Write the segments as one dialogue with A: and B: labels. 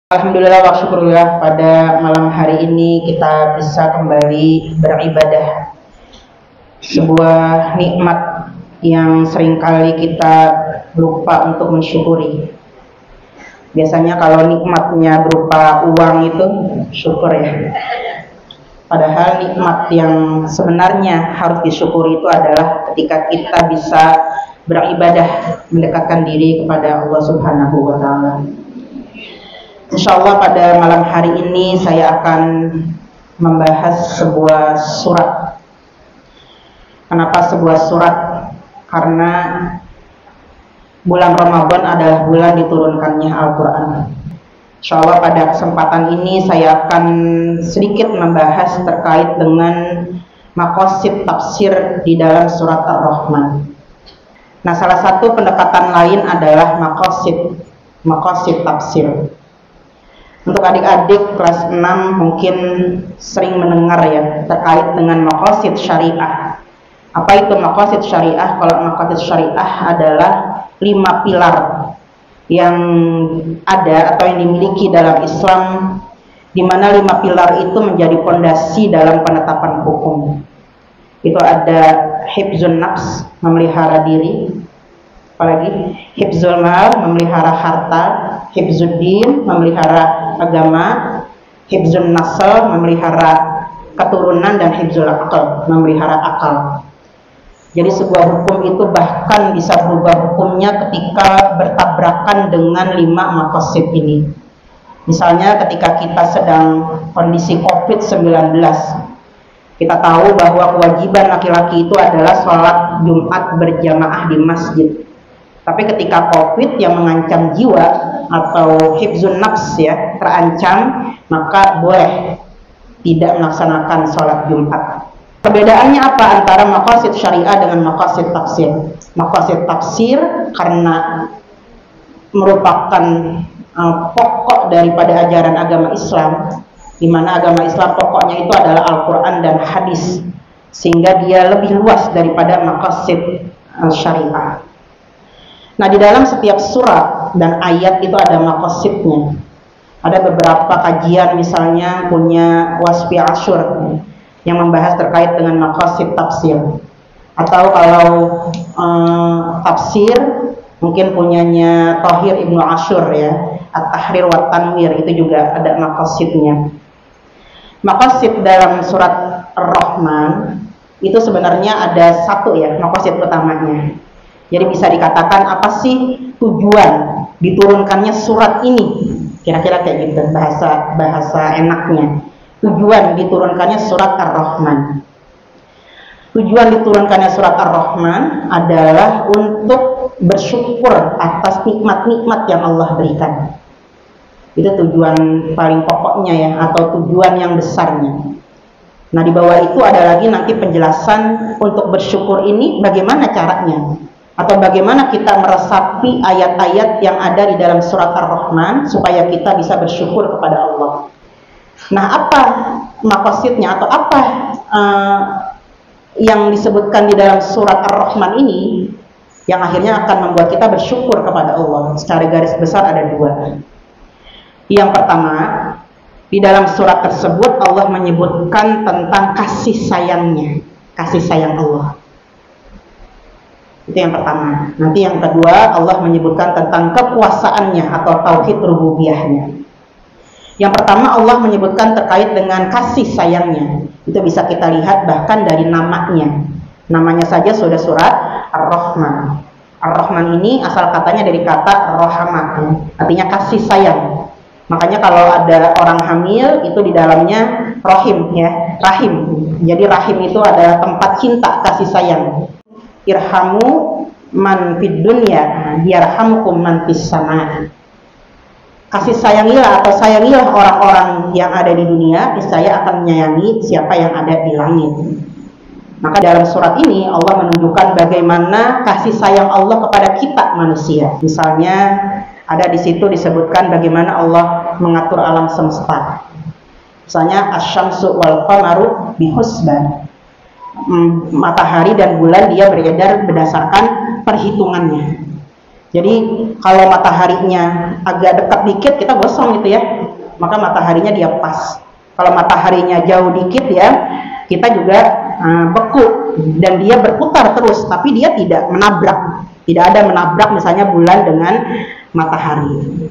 A: Alhamdulillah wa syukurillah, pada malam hari ini kita bisa kembali beribadah. Sebuah nikmat yang seringkali kita lupa untuk mensyukuri. Biasanya kalau nikmatnya berupa uang itu syukur ya. Padahal nikmat yang sebenarnya harus disyukuri itu adalah ketika kita bisa beribadah, mendekatkan diri kepada Allah Subhanahu wa Ta'ala. Insya Allah pada malam hari ini saya akan membahas sebuah surat. Kenapa sebuah surat? Karena bulan Ramadan adalah bulan diturunkannya Al-Quran. Insya Allah pada kesempatan ini saya akan sedikit membahas terkait dengan maqasid tafsir di dalam surat Ar-Rahman. Nah, salah satu pendekatan lain adalah maqasid tafsir. Untuk adik-adik kelas 6 mungkin sering mendengar ya terkait dengan maqasid syariah. Apa itu maqasid syariah? Kalau maqasid syariah adalah 5 pilar yang ada atau yang dimiliki dalam Islam, di mana 5 pilar itu menjadi pondasi dalam penetapan hukum. Itu ada hifzun nafs, memelihara diri, apalagi hifzul mal, memelihara harta, hifzuddin, memelihara agama, hifzun nasl, memelihara keturunan, dan hifzul aql, memelihara akal. Jadi sebuah hukum itu bahkan bisa berubah hukumnya ketika bertabrakan dengan 5 maqasid ini. Misalnya ketika kita sedang kondisi COVID-19, kita tahu bahwa kewajiban laki-laki itu adalah sholat Jumat berjamaah di masjid. Tapi ketika COVID yang mengancam jiwa atau hifzun nafs ya terancam, maka boleh tidak melaksanakan sholat Jumat. Perbedaannya apa antara maqasid syariah dengan maqasid tafsir? Maqasid tafsir karena merupakan pokok daripada ajaran agama Islam, di mana agama Islam pokoknya itu adalah Al-Quran dan hadis, sehingga dia lebih luas daripada maqasid syariah. Nah, di dalam setiap surat dan ayat itu ada maqasidnya. Ada beberapa kajian misalnya punya Wasfi Ashur yang membahas terkait dengan maqasid tafsir. Atau kalau tafsir mungkin punyanya Thahir Ibnu Ashur ya, At-Tahrir wa Tanwir, itu juga ada maqasidnya. Maqasid dalam surat Ar-Rahman itu sebenarnya ada satu ya, maqasid utamanya. Jadi bisa dikatakan apa sih tujuan diturunkannya surat ini? Kira-kira kayak gitu bahasa enaknya. Tujuan diturunkannya surat Ar-Rahman. Tujuan diturunkannya surat Ar-Rahman adalah untuk bersyukur atas nikmat-nikmat yang Allah berikan. Itu tujuan paling pokoknya ya, atau tujuan yang besarnya. Nah, di bawah itu ada lagi nanti penjelasan untuk bersyukur ini bagaimana caranya, atau bagaimana kita meresapi ayat-ayat yang ada di dalam surat Ar-Rahman supaya kita bisa bersyukur kepada Allah. Nah, apa maqasidnya atau apa yang disebutkan di dalam surat Ar-Rahman ini yang akhirnya akan membuat kita bersyukur kepada Allah? Secara garis besar ada 2. Yang pertama, di dalam surat tersebut Allah menyebutkan tentang kasih sayangnya, kasih sayang Allah. Itu yang pertama. Nanti yang kedua, Allah menyebutkan tentang kekuasaannya atau tauhid rububiyahnya. Yang pertama, Allah menyebutkan terkait dengan kasih sayangnya. Itu bisa kita lihat bahkan dari namanya. Namanya saja sudah surat Ar-Rahman. Ar-Rahman ini asal katanya dari kata rohamah, artinya kasih sayang. Makanya kalau ada orang hamil itu di dalamnya rahim ya, rahim. Jadi rahim itu adalah tempat cinta, kasih sayang. Irhamu man fid dunya yarhamkum man fis sama. Kasih sayangilah atau sayangilah orang-orang yang ada di dunia, niscaya akan menyayangi siapa yang ada di langit. Maka dalam surat ini Allah menunjukkan bagaimana kasih sayang Allah kepada kita manusia. Misalnya ada di situ disebutkan bagaimana Allah mengatur alam semesta. Misalnya asy-syamsu wal qamaru bihusban. Matahari dan bulan dia beredar berdasarkan perhitungannya. Jadi kalau mataharinya agak dekat dikit kita gosong gitu ya, maka mataharinya dia pas. Kalau mataharinya jauh dikit ya, kita juga beku dan dia berputar terus, tapi dia tidak menabrak. Tidak ada menabrak misalnya bulan dengan matahari.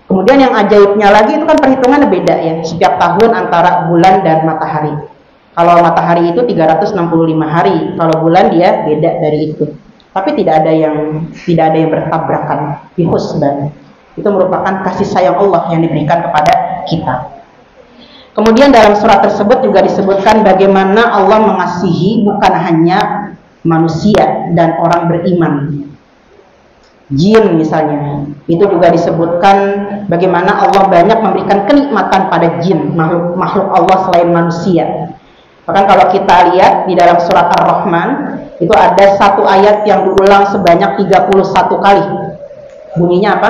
A: Kemudian yang ajaibnya lagi itu kan perhitungannya beda ya, setiap tahun antara bulan dan matahari. Kalau matahari itu 365 hari, kalau bulan dia beda dari itu. Tapi tidak ada yang bertabrakan di husban. Itu merupakan kasih sayang Allah yang diberikan kepada kita. Kemudian dalam surat tersebut juga disebutkan bagaimana Allah mengasihi bukan hanya manusia dan orang beriman. Jin misalnya, itu juga disebutkan bagaimana Allah banyak memberikan kenikmatan pada jin, makhluk Allah selain manusia. Bahkan kalau kita lihat di dalam surat Ar-Rahman, itu ada satu ayat yang diulang sebanyak 31 kali. Bunyinya apa?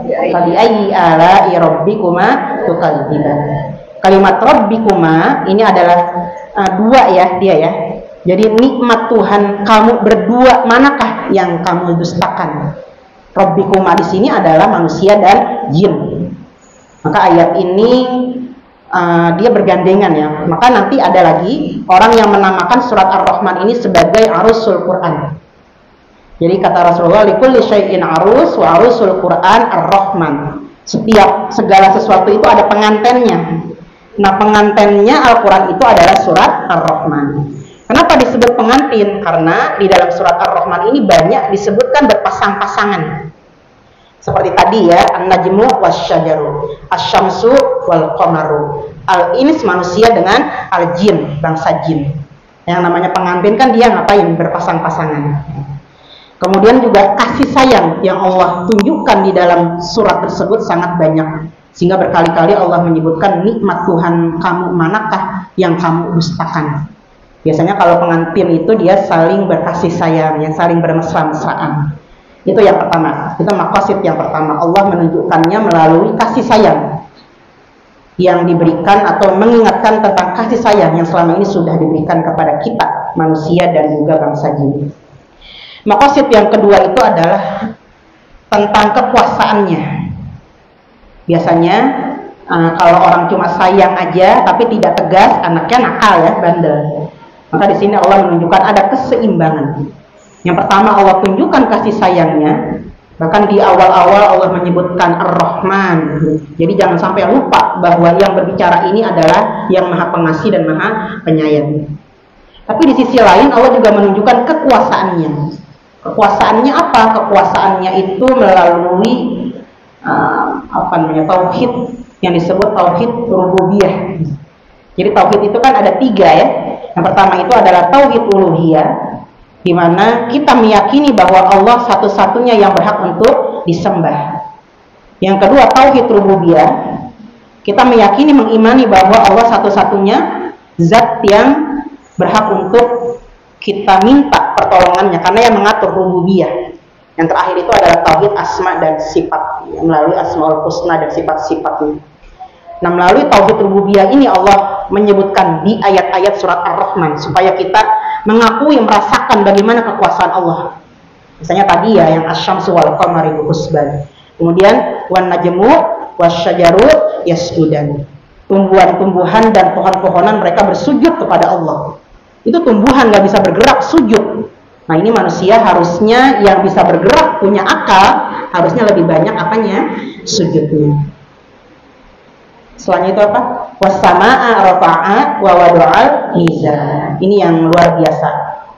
A: Fabi'ayyi ala'i rabbikuma tukadziban. Kalimat rabbikuma ini adalah dua ya dia ya. Jadi nikmat Tuhan kamu berdua manakah yang kamu dustakan? Rabbikuma di sini adalah manusia dan jin. Maka ayat ini dia bergandengan ya. Maka nanti ada lagi orang yang menamakan surat Ar-Rahman ini sebagai arusul Quran. Jadi kata Rasulullah, likulli syai'in arus wa arusul Quran Ar-Rahman. Setiap segala sesuatu itu ada pengantennya. Nah, pengantennya Al-Quran itu adalah surat Ar-Rahman. Kenapa disebut pengantin? Karena di dalam surat Ar-Rahman ini banyak disebutkan berpasang-pasangan. Seperti tadi ya, An-Najmu wasyajaru, Asy-Syamsu wal Qamaru. Ini manusia dengan al-jin, bangsa jin. Yang namanya pengantin kan dia ngapain? Berpasang-pasangan. Kemudian juga kasih sayang yang Allah tunjukkan di dalam surat tersebut sangat banyak. Sehingga berkali-kali Allah menyebutkan nikmat Tuhan kamu manakah yang kamu dustakan. Biasanya kalau pengantin itu dia saling berkasih sayang, yang saling bermesra-mesraan. Itu yang pertama, itu maqasid yang pertama. Allah menunjukkannya melalui kasih sayang yang diberikan atau mengingatkan tentang kasih sayang yang selama ini sudah diberikan kepada kita, manusia dan juga bangsa jin. Maqasid yang kedua itu adalah tentang kekuasaannya. Biasanya kalau orang cuma sayang aja tapi tidak tegas, anaknya nakal ya, bandel. Maka di sini Allah menunjukkan ada keseimbangan. Yang pertama Allah tunjukkan kasih sayangnya. Bahkan di awal-awal Allah menyebutkan Ar-Rahman. Jadi jangan sampai lupa bahwa yang berbicara ini adalah yang Maha Pengasih dan Maha Penyayang. Tapi di sisi lain Allah juga menunjukkan kekuasaannya. Kekuasaannya apa? Kekuasaannya itu melalui tauhid yang disebut tauhid rububiyah. Jadi tauhid itu kan ada 3 ya. Yang pertama itu adalah tauhid uluhiyah, di mana kita meyakini bahwa Allah satu-satunya yang berhak untuk disembah. Yang kedua tauhid rububiyah, kita meyakini mengimani bahwa Allah satu-satunya zat yang berhak untuk kita minta pertolongannya, karena yang mengatur rububiyah. Yang terakhir itu adalah tauhid asma dan sifat, melalui asmaul husna dan sifat-sifatnya. Nah, melalui tauhid rububiyah ini Allah menyebutkan di ayat-ayat surat Ar-Rahman supaya kita mengakui, merasakan bagaimana kekuasaan Allah. Misalnya tadi ya yang asy-syamsu wal qamari husban. Kemudian wan najmu wasyajaru yasjudan. Tumbuhan-tumbuhan dan pohon-pohonan mereka bersujud kepada Allah. Itu tumbuhan nggak bisa bergerak, sujud. Nah, ini manusia harusnya yang bisa bergerak, punya akal, harusnya lebih banyak apanya? Sujudnya. Selanjutnya itu apa? Wassamaa rafa'a wa wada'al mizan. Ini yang luar biasa.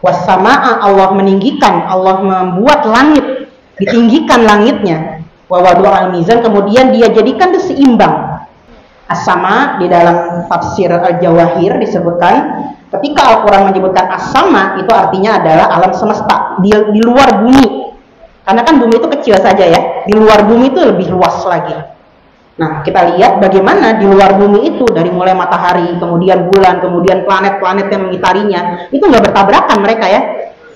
A: Wassamaa, Allah meninggikan, Allah membuat langit, ditinggikan langitnya. Wa wada'al mizan, kemudian dia jadikan itu seimbang. As-sama di dalam tafsir Al-Jawahir disebutkan, ketika Al-Quran menyebutkan as-sama, itu artinya adalah alam semesta, di luar bumi. Karena kan bumi itu kecil saja ya, di luar bumi itu lebih luas lagi. Nah, kita lihat bagaimana di luar bumi itu, dari mulai matahari, kemudian bulan, kemudian planet-planet yang mengitarinya, itu nggak bertabrakan mereka ya.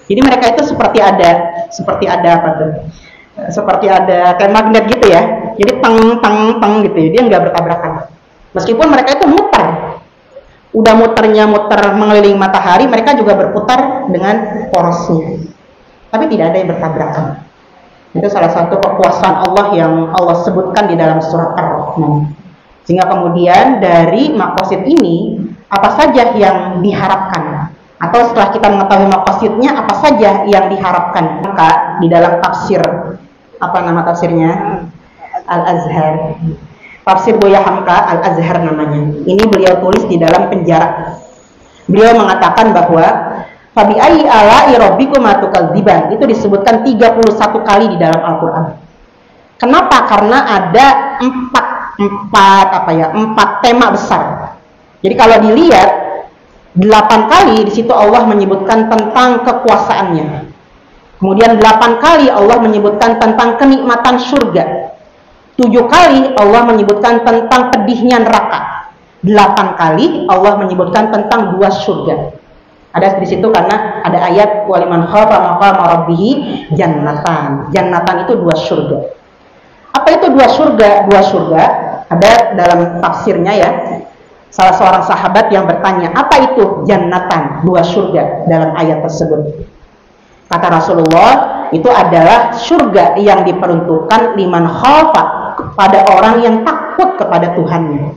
A: Jadi mereka itu seperti ada apa tuh? Seperti ada kayak magnet gitu ya. Jadi teng gitu ya, dia nggak bertabrakan. Meskipun mereka itu muter, udah muter mengelilingi matahari, mereka juga berputar dengan porosnya, tapi tidak ada yang bertabrakan. Itu salah satu kekuasaan Allah yang Allah sebutkan di dalam surat Ar-Rahman. Sehingga kemudian dari maqasid ini, apa saja yang diharapkan? Atau setelah kita mengetahui maqasidnya, apa saja yang diharapkan? Maka di dalam tafsir, apa nama tafsirnya? Al-Azhar. Tafsir Buya Hamka, Al-Azhar namanya. Ini beliau tulis di dalam penjara. Beliau mengatakan bahwa Fabi ayyi ala'i rabbikuma tukadziban, itu disebutkan 31 kali di dalam Al-Quran. Kenapa? Karena ada empat tema besar. Jadi kalau dilihat 8 kali di situ Allah menyebutkan tentang kekuasaannya. Kemudian 8 kali Allah menyebutkan tentang kenikmatan surga. 7 kali Allah menyebutkan tentang pedihnya neraka. 8 kali Allah menyebutkan tentang 2 surga. Ada di situ karena ada ayat waliman khafa maqama rabbih jannatan. Jannatan itu 2 surga. Apa itu 2 surga? 2 surga ada dalam tafsirnya ya. Salah seorang sahabat yang bertanya, apa itu jannatan, 2 surga dalam ayat tersebut? Kata Rasulullah, itu adalah surga yang diperuntukkan liman khafa, kepada orang yang takut kepada Tuhannya.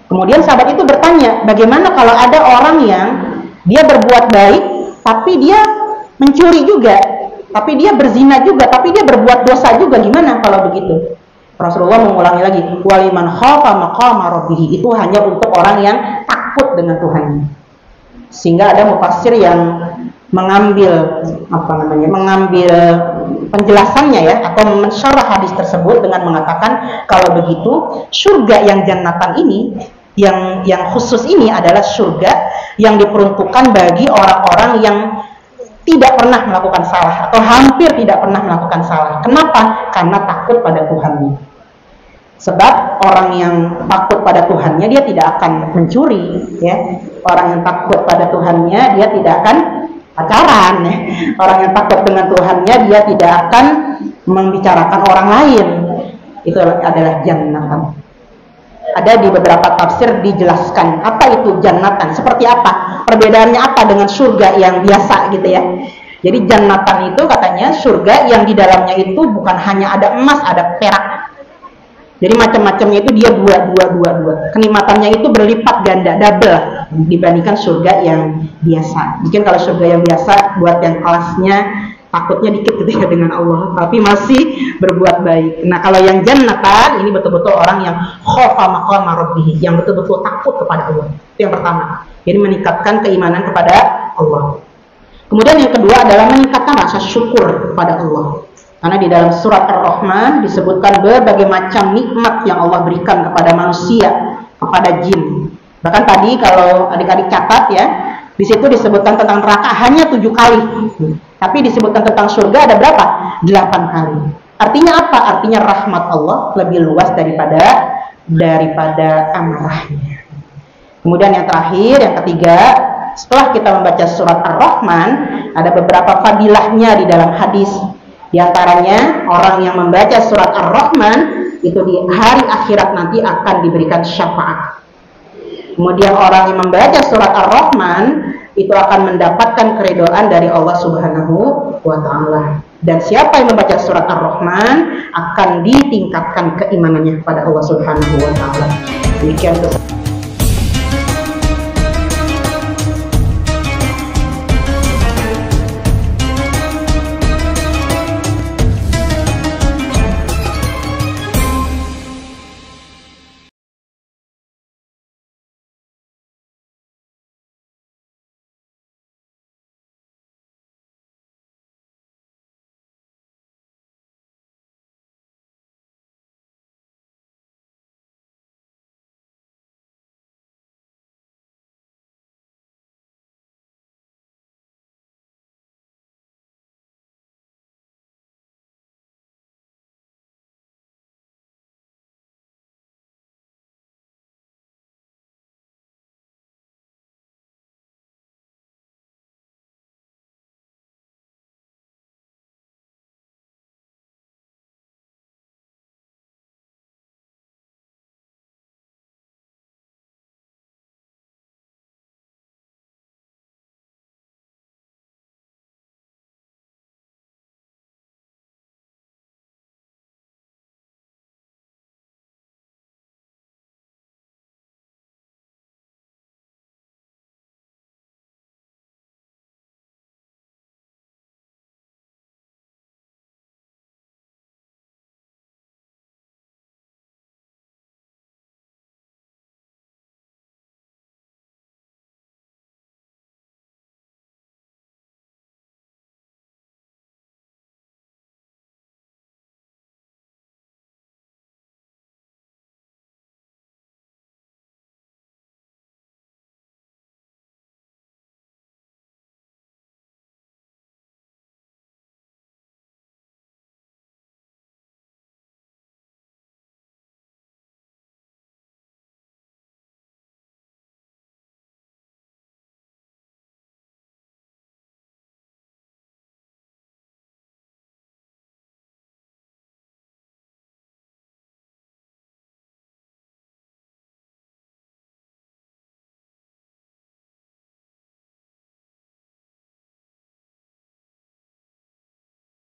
A: Kemudian sahabat itu bertanya, bagaimana kalau ada orang yang dia berbuat baik, tapi dia mencuri juga, tapi dia berzina juga, tapi dia berbuat dosa juga, gimana kalau begitu? Rasulullah mengulangi lagi, waliman khafa maqama rabbih, itu hanya untuk orang yang takut dengan Tuhannya. Sehingga ada mufassir yang mengambil penjelasannya ya, atau mensyarah hadis tersebut dengan mengatakan kalau begitu surga yang jannatan ini, yang khusus ini adalah surga yang diperuntukkan bagi orang-orang yang tidak pernah melakukan salah atau hampir tidak pernah melakukan salah. Kenapa? Karena takut pada Tuhannya. Sebab orang yang takut pada Tuhannya dia tidak akan mencuri, ya. Orang yang takut pada Tuhannya dia tidak akan pacaran, ya. Orang yang takut dengan Tuhannya dia tidak akan membicarakan orang lain. Itu adalah jannatan. Ada di beberapa tafsir dijelaskan apa itu jannatan, seperti apa, perbedaannya apa dengan surga yang biasa gitu ya. Jadi jannatan itu katanya surga yang di dalamnya itu bukan hanya ada emas, ada perak. Jadi macam-macamnya itu dia dua. Kenikmatannya itu berlipat ganda, double dibandingkan surga yang biasa. Mungkin kalau surga yang biasa buat yang kelasnya takutnya dikit gitu ya dengan Allah, tapi masih berbuat baik. Nah kalau yang jannatan ini betul-betul orang yang khafa maqama rabbih, yang betul-betul takut kepada Allah. Itu yang pertama. Jadi meningkatkan keimanan kepada Allah. Kemudian yang kedua adalah meningkatkan rasa syukur kepada Allah. Karena di dalam surat Ar-Rahman disebutkan berbagai macam nikmat yang Allah berikan kepada manusia, kepada jin. Bahkan tadi kalau adik-adik catat ya, di situ disebutkan tentang neraka hanya 7 kali. Tapi disebutkan tentang surga ada berapa? 8 kali. Artinya apa? Artinya rahmat Allah lebih luas daripada amarahnya. Kemudian yang terakhir, yang ketiga, setelah kita membaca surat Ar-Rahman, ada beberapa fadilahnya di dalam hadis. Di antaranya, orang yang membaca surat Ar-Rahman itu di hari akhirat nanti akan diberikan syafaat. Kemudian orang yang membaca surat Ar-Rahman itu akan mendapatkan keridhaan dari Allah Subhanahu wa Ta'ala. Dan siapa yang membaca surat Ar-Rahman akan ditingkatkan keimanannya kepada Allah Subhanahu wa Ta'ala. Demikian.